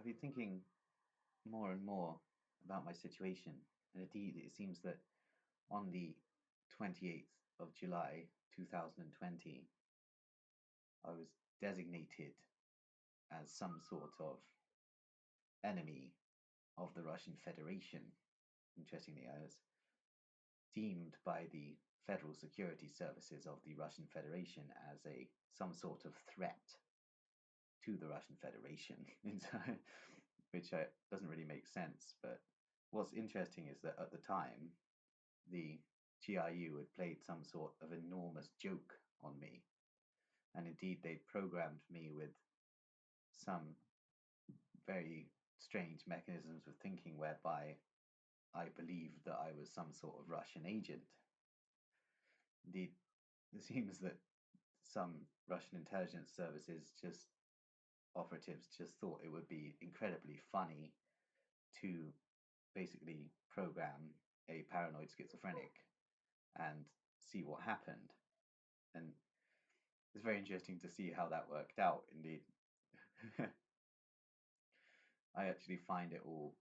been thinking more and more about my situation, and indeed it seems that on the 28th of July 2020, I was designated as some sort of enemy of the Russian Federation. Interestingly, I was deemed by the Federal Security Services of the Russian Federation as a some sort of threat to the Russian Federation, which doesn't really make sense. But what's interesting is that at the time, the GRU had played some sort of enormous joke on me, and indeed they'd programmed me with some very strange mechanisms of thinking whereby I believed that I was some sort of Russian agent. Indeed, it seems that some Russian intelligence services operatives just thought it would be incredibly funny to basically program a paranoid schizophrenic and see what happened. And it's very interesting to see how that worked out, indeed. I actually find it all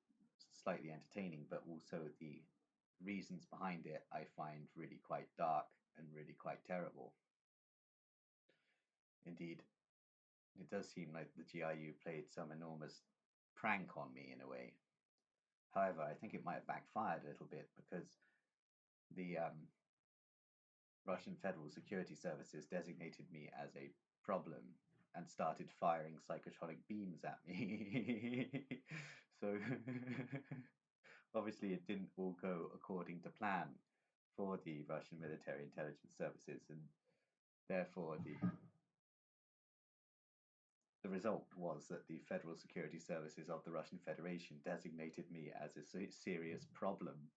slightly entertaining, but also the reasons behind it I find really quite dark and really quite terrible. Indeed, it does seem like the GRU played some enormous prank on me in a way. However, I think it might have backfired a little bit because the Russian Federal Security Services designated me as a problem and started firing psychotronic beams at me. So obviously it didn't all go according to plan for the Russian military intelligence services, and therefore the result was that the Federal Security Services of the Russian Federation designated me as a serious problem,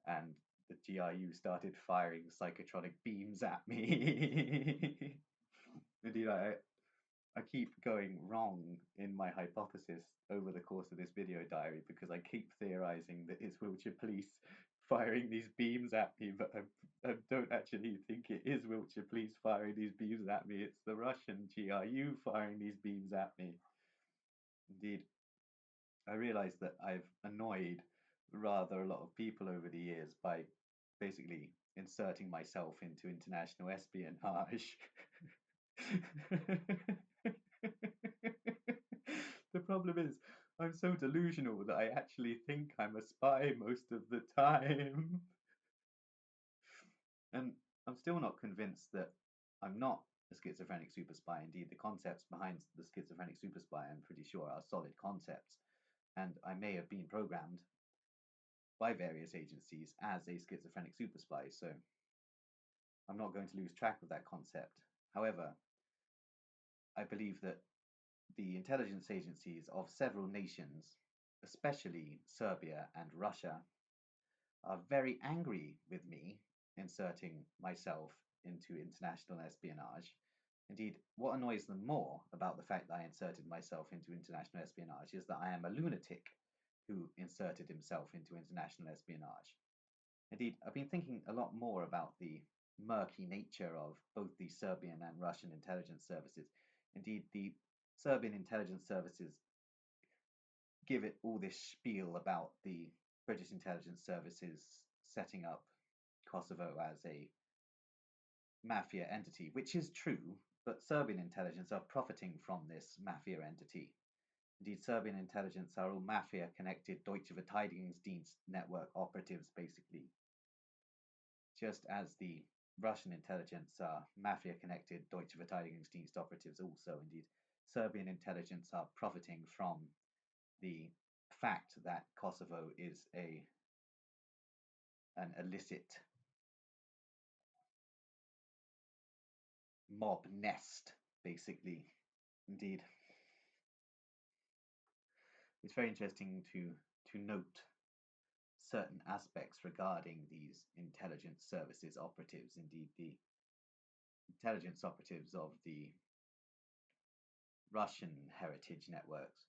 and the GRU started firing psychotronic beams at me. Indeed, I keep going wrong in my hypothesis over the course of this video diary because I keep theorizing that it's Wiltshire police firing these beams at me, but I don't actually think it is Wiltshire police firing these beams at me. It's the Russian GRU firing these beams at me. Indeed, I realize that I've annoyed rather a lot of people over the years by basically inserting myself into international espionage. The problem is, I'm so delusional that I actually think I'm a spy most of the time. And I'm still not convinced that I'm not a schizophrenic super spy. Indeed, the concepts behind the schizophrenic super spy, I'm pretty sure, are solid concepts. And I may have been programmed by various agencies as a schizophrenic super spy, so I'm not going to lose track of that concept. However, I believe that the intelligence agencies of several nations, especially Serbia and Russia, are very angry with me inserting myself into international espionage. Indeed, what annoys them more about the fact that I inserted myself into international espionage is that I am a lunatic who inserted himself into international espionage. Indeed, I've been thinking a lot more about the murky nature of both the Serbian and Russian intelligence services. Indeed, the Serbian intelligence services give it all this spiel about the British intelligence services setting up Kosovo as a mafia entity, which is true, but Serbian intelligence are profiting from this mafia entity. Indeed, Serbian intelligence are all mafia-connected Deutsche Verteidigungsdienst network operatives, basically, just as the Russian intelligence are mafia-connected Deutsche Verteidigungsdienst operatives also. Indeed, Serbian intelligence are profiting from the fact that Kosovo is an illicit mob nest, basically. Indeed, it's very interesting to note certain aspects regarding these intelligence services operatives. Indeed, the intelligence operatives of the Russian heritage networks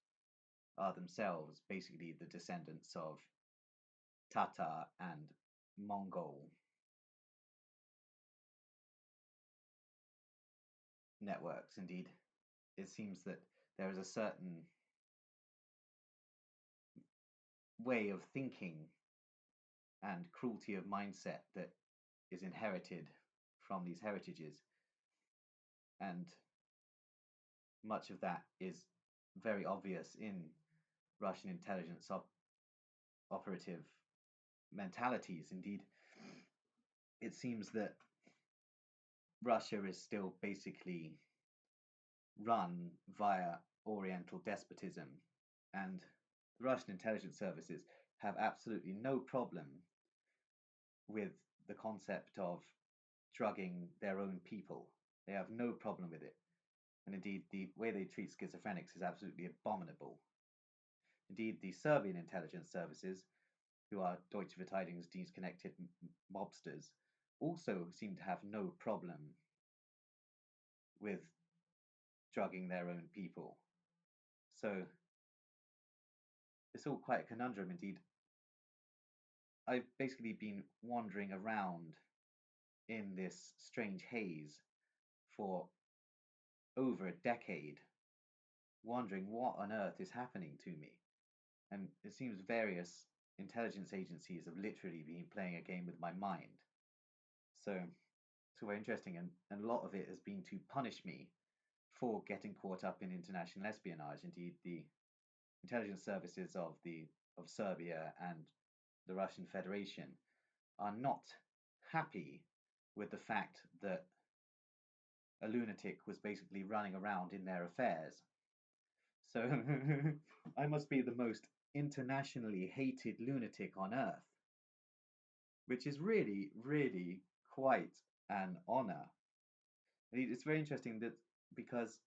are themselves basically the descendants of Tatar and Mongol networks. Indeed, it seems that there is a certain way of thinking and cruelty of mindset that is inherited from these heritages. And much of that is very obvious in Russian intelligence operative mentalities. Indeed, it seems that Russia is still basically run via Oriental despotism, and the Russian intelligence services have absolutely no problem with the concept of drugging their own people. They have no problem with it. And indeed, the way they treat schizophrenics is absolutely abominable. Indeed, the Serbian intelligence services, who are Deutsche Verteidigungsdienst connected mobsters, also seem to have no problem with drugging their own people. So it's all quite a conundrum indeed. I've basically been wandering around in this strange haze for over a decade, wondering what on earth is happening to me. And it seems various intelligence agencies have literally been playing a game with my mind. So it's very interesting, and a lot of it has been to punish me for getting caught up in international espionage. Indeed, the intelligence services of Serbia and the Russian Federation are not happy with the fact that a lunatic was basically running around in their affairs. So I must be the most internationally hated lunatic on earth, which is really, really quite an honor. It's very interesting that because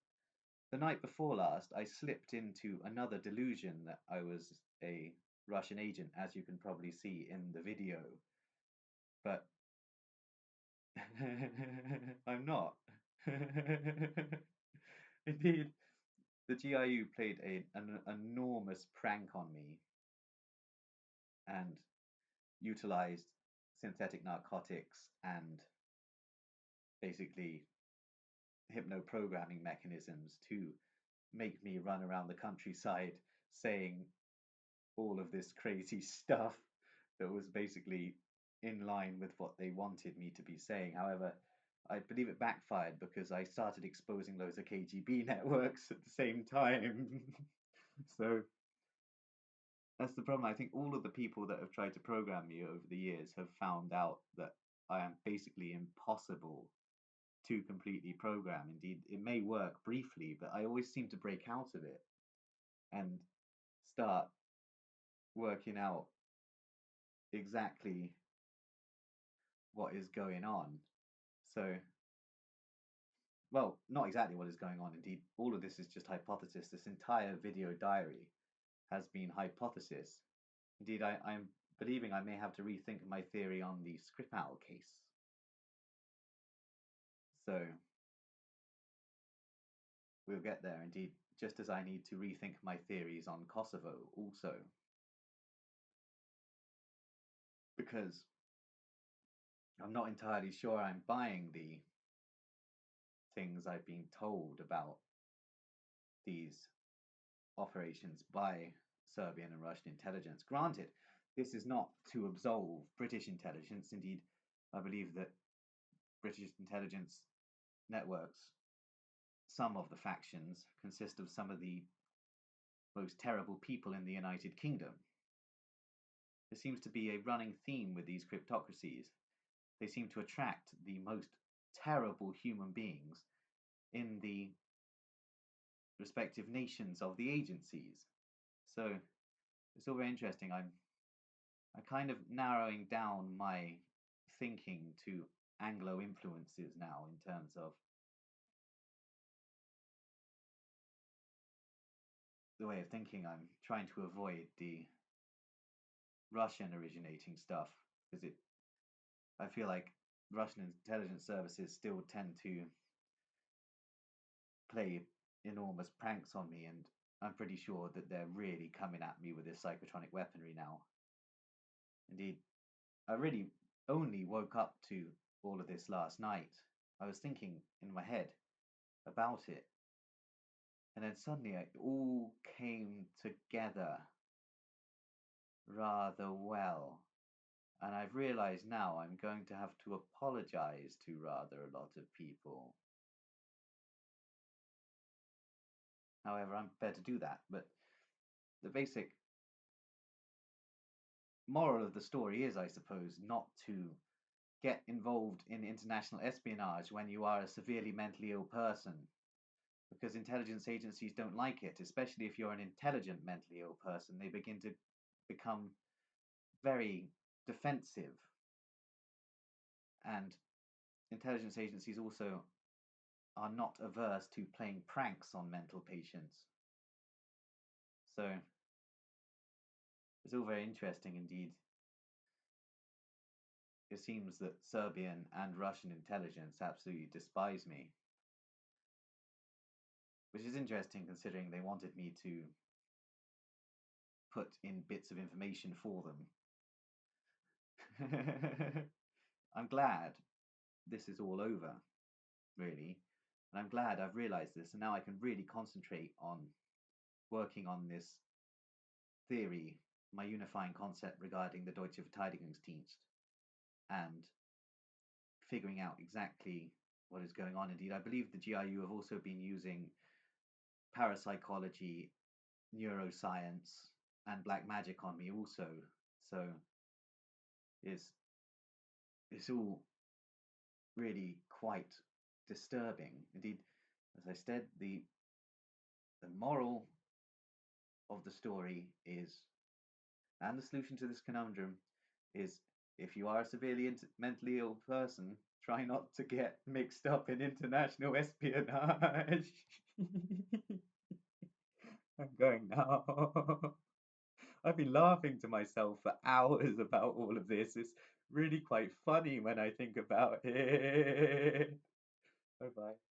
the night before last, I slipped into another delusion that I was a Russian agent, as you can probably see in the video. But I'm not. Indeed, the GRU played an enormous prank on me and utilized synthetic narcotics and basically hypno-programming mechanisms to make me run around the countryside saying all of this crazy stuff that was basically in line with what they wanted me to be saying. However, I believe it backfired because I started exposing loads of KGB networks at the same time. So that's the problem. I think all of the people that have tried to program me over the years have found out that I am basically impossible to completely program. Indeed, it may work briefly, but I always seem to break out of it and start working out exactly what is going on. So, well, not exactly what is going on. Indeed, all of this is just hypothesis. This entire video diary has been hypothesis. Indeed, I'm believing I may have to rethink my theory on the Skripal case. So, we'll get there. Indeed, just as I need to rethink my theories on Kosovo also. Because I'm not entirely sure I'm buying the things I've been told about these operations by Serbian and Russian intelligence. Granted, this is not to absolve British intelligence. Indeed, I believe that British intelligence networks, some of the factions, consist of some of the most terrible people in the United Kingdom. There seems to be a running theme with these cryptocracies. They seem to attract the most terrible human beings in the respective nations of the agencies. So it's all very interesting. I'm kind of narrowing down my thinking to Anglo influences now in terms of the way of thinking. I'm trying to avoid the Russian originating stuff because I feel like Russian intelligence services still tend to play enormous pranks on me, and I'm pretty sure that they're really coming at me with this psychotronic weaponry now. Indeed, I really only woke up to all of this last night. I was thinking in my head about it, and then suddenly it all came together rather well. And I've realized now I'm going to have to apologize to rather a lot of people. However, I'm prepared to do that. But the basic moral of the story is, I suppose, not to get involved in international espionage when you are a severely mentally ill person, because intelligence agencies don't like it, especially if you're an intelligent mentally ill person. They begin to become very defensive, and intelligence agencies also are not averse to playing pranks on mental patients. So it's all very interesting indeed. It seems that Serbian and Russian intelligence absolutely despise me, which is interesting considering they wanted me to put in bits of information for them. I'm glad this is all over, really. And I'm glad I've realized this, and now I can really concentrate on working on this theory, my unifying concept regarding the Deutsche Verteidigungsdienst, and figuring out exactly what is going on. Indeed, I believe the GRU have also been using parapsychology, neuroscience, and black magic on me also. So it's it's all really quite disturbing. Indeed, as I said, the moral of the story is, and the solution to this conundrum is, if you are a severely mentally ill person, try not to get mixed up in international espionage. I'm going now. I've been laughing to myself for hours about all of this. It's really quite funny when I think about it. Bye bye.